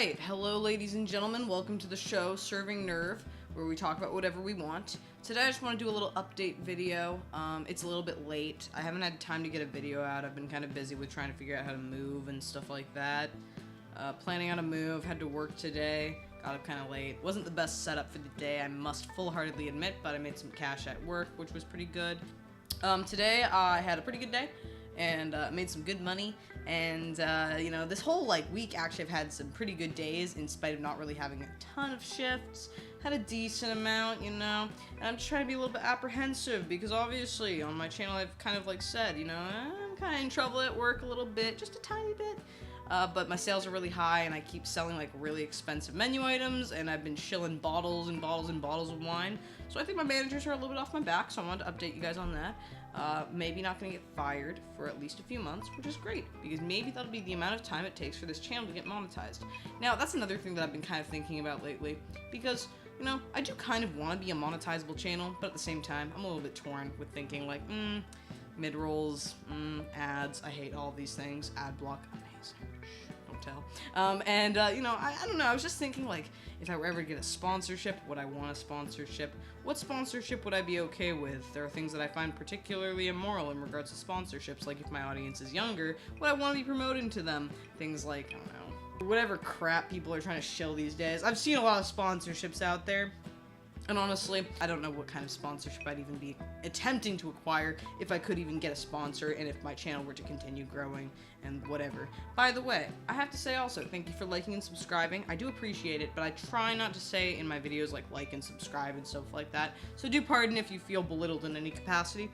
Alright, hello ladies and gentlemen, welcome to the show, Serving Nerve, where we talk about whatever we want. Today I just want to do a little update video. It's a little bit late. I haven't had time to get a video out. I've been kind of busy with trying to figure out how to move and stuff like that. Planning on a move, had to work today, got up kind of late. Wasn't the best setup for the day, I must full-heartedly admit, but I made some cash at work, which was pretty good. Today I had a pretty good day and made some good money, and you know, this whole week actually I've had some pretty good days in spite of not really having a ton of shifts. Had a decent amount, you know, and I'm just trying to be a little bit apprehensive because obviously on my channel I've kind of said, you know, I'm kind of in trouble at work a little bit, just a tiny bit. But my sales are really high and I keep selling really expensive menu items, and I've been shilling bottles and bottles and bottles of wine. So I think my managers are a little bit off my back, so I wanted to update you guys on that. Maybe not gonna get fired for at least a few months, which is great, because maybe that'll be the amount of time it takes for this channel to get monetized. Now, that's another thing that I've been kind of thinking about lately, because, you know, I do kind of want to be a monetizable channel, but at the same time, I'm a little bit torn with thinking mid-rolls, ads, I hate all of these things, ad block, amazing. Don't tell. You know, I don't know, I was just thinking, if I were ever to get a sponsorship, would I want a sponsorship? What sponsorship would I be okay with? There are things that I find particularly immoral in regards to sponsorships, like if my audience is younger, would I want to be promoting to them? Things like, I don't know, whatever crap people are trying to shill these days. I've seen a lot of sponsorships out there. And honestly, I don't know what kind of sponsorship I'd even be attempting to acquire if I could even get a sponsor and if my channel were to continue growing and whatever. By the way, I have to say also, thank you for liking and subscribing. I do appreciate it, but I try not to say in my videos like and subscribe and stuff like that. So do pardon if you feel belittled in any capacity.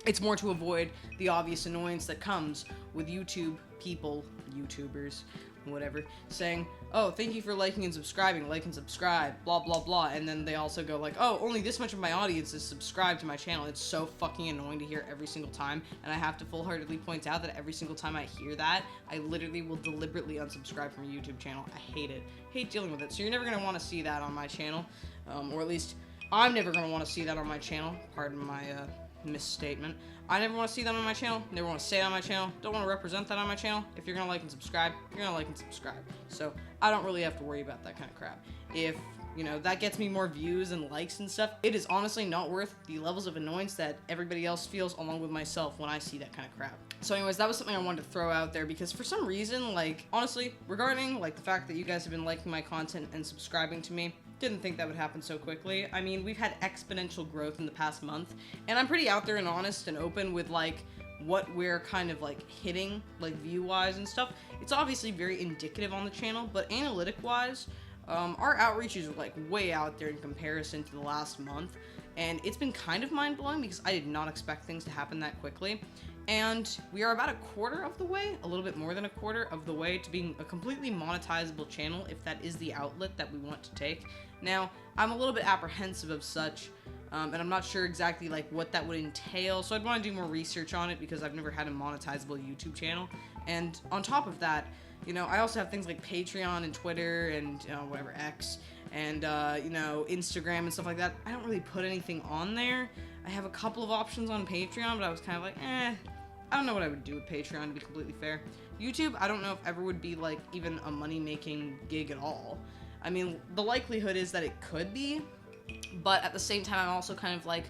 It's more to avoid the obvious annoyance that comes with YouTube people, YouTubers, whatever, saying, oh, thank you for liking and subscribing, like and subscribe, blah, blah, blah, and then they also go oh, only this much of my audience is subscribed to my channel. It's so fucking annoying to hear every single time, and I have to full-heartedly point out that every single time I hear that, I literally will deliberately unsubscribe from a YouTube channel. I hate it. Hate dealing with it. So you're never going to want to see that on my channel, or at least I'm never going to want to see that on my channel. Pardon my, misstatement. I never want to see that on my channel, never want to say it on my channel, don't want to represent that on my channel. If you're gonna like and subscribe, you're gonna like and subscribe. So I don't really have to worry about that kind of crap. If, you know, that gets me more views and likes and stuff, it is honestly not worth the levels of annoyance that everybody else feels along with myself when I see that kind of crap. So anyways, that was something I wanted to throw out there because for some reason, honestly, regarding, the fact that you guys have been liking my content and subscribing to me, didn't think that would happen so quickly. I mean, we've had exponential growth in the past month, and I'm pretty out there and honest and open with, what we're kind of, hitting, view-wise and stuff. It's obviously very indicative on the channel, but analytic-wise, our outreach is, way out there in comparison to the last month, and it's been kind of mind-blowing because I did not expect things to happen that quickly. And we are about a quarter of the way, a little bit more than a quarter of the way to being a completely monetizable channel if that is the outlet that we want to take. Now, I'm a little bit apprehensive of such, and I'm not sure exactly what that would entail, so I'd want to do more research on it because I've never had a monetizable YouTube channel. And on top of that, you know, I also have things like Patreon and Twitter and, whatever, X, and, you know, Instagram and stuff like that. I don't really put anything on there. I have a couple of options on Patreon, but I was kind of I don't know what I would do with Patreon, to be completely fair. YouTube, I don't know if ever would be, even a money-making gig at all. I mean, the likelihood is that it could be, but at the same time, I'm also kind of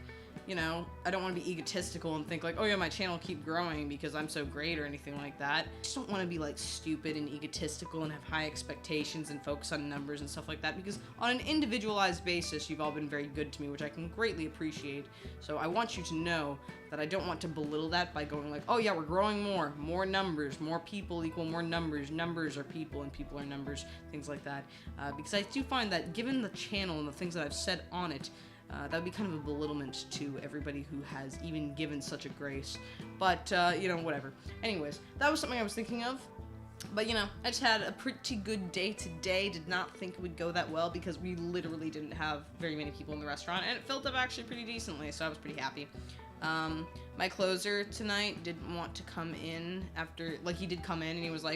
you know, I don't want to be egotistical and think oh yeah, my channel keep growing because I'm so great or anything like that. I just don't want to be stupid and egotistical and have high expectations and focus on numbers and stuff like that, because on an individualized basis, you've all been very good to me, which I can greatly appreciate. So I want you to know that I don't want to belittle that by going oh yeah, we're growing more numbers, more people equal more numbers, numbers are people and people are numbers, things like that. Because I do find that given the channel and the things that I've said on it, that would be kind of a belittlement to everybody who has even given such a grace. But, you know, whatever. Anyways, that was something I was thinking of. But, you know, I just had a pretty good day today. Did not think it would go that well because we literally didn't have very many people in the restaurant. And it filled up actually pretty decently, so I was pretty happy. My closer tonight didn't want to come in after, he did come in and he was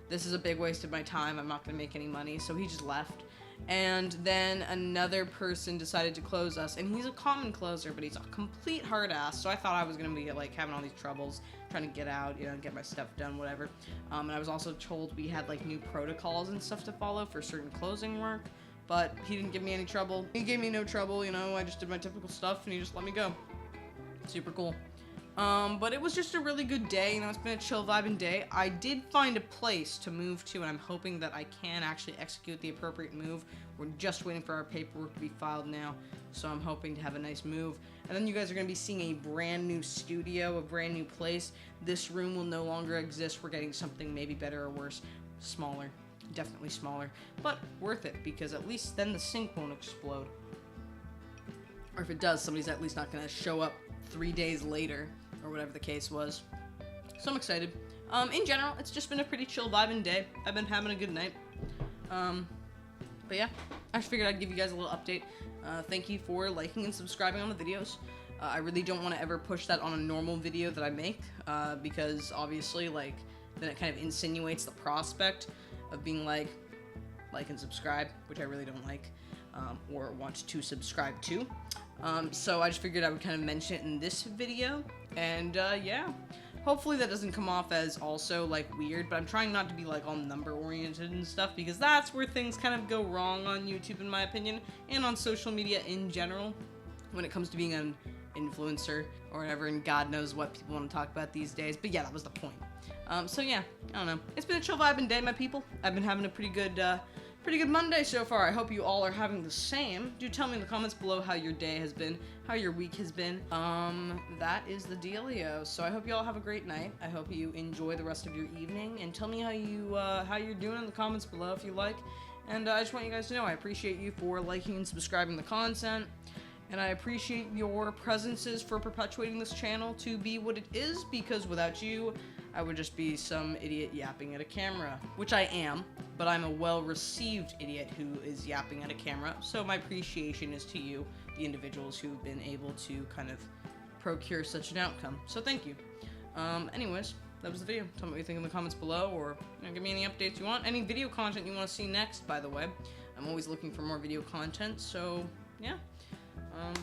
this is a big waste of my time. I'm not going to make any money. So he just left. And then another person decided to close us, and he's a common closer, but he's a complete hard ass. So I thought I was gonna be like having all these troubles trying to get out, get my stuff done, whatever. And I was also told we had like new protocols and stuff to follow for certain closing work, but he didn't give me any trouble. He gave me no trouble, I just did my typical stuff, and he just let me go. Super cool. But it was just a really good day. It's been a chill vibing day. I did find a place to move to, and I'm hoping that I can actually execute the appropriate move. We're just waiting for our paperwork to be filed now, so I'm hoping to have a nice move. And then you guys are going to be seeing a brand new studio, a brand new place. This room will no longer exist. We're getting something maybe better or worse. Smaller. Definitely smaller. But worth it, because at least then the sink won't explode. Or if it does, somebody's at least not going to show up 3 days later, or whatever the case was. So I'm excited. In general, it's just been a pretty chill vibing day. I've been having a good night. But yeah, I just figured I'd give you guys a little update. Thank you for liking and subscribing on the videos. I really don't want to ever push that on a normal video that I make, because obviously, then it kind of insinuates the prospect of being like and subscribe, which I really don't like, or want to subscribe to. So I just figured I would kind of mention it in this video, and yeah, hopefully that doesn't come off as also weird, but I'm trying not to be all number oriented and stuff, because that's where things kind of go wrong on YouTube in my opinion, and on social media in general, when it comes to being an influencer or whatever, and God knows what people want to talk about these days. But yeah, that was the point. So yeah, I don't know, it's been a chill vibing day, my people. I've been having a pretty good Monday so far. I hope you all are having the same. Do tell me in the comments below how your day has been, how your week has been. That is the dealio. So I hope you all have a great night. I hope you enjoy the rest of your evening, and tell me how you're doing in the comments below if you like. And I just want you guys to know I appreciate you for liking and subscribing the content, and I appreciate your presences for perpetuating this channel to be what it is, because without you, I would just be some idiot yapping at a camera, which I am, but I'm a well-received idiot who is yapping at a camera, so my appreciation is to you, the individuals who've been able to kind of procure such an outcome. So thank you. Anyways, that was the video. Tell me what you think in the comments below, or give me any updates you want. Any video content you want to see next, by the way. I'm always looking for more video content, so yeah.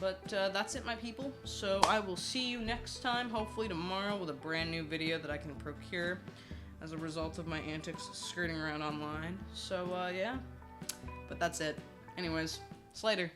But that's it, my people. So I will see you next time, hopefully tomorrow, with a brand new video that I can procure as a result of my antics skirting around online. So yeah, but that's it. Anyways, see you later.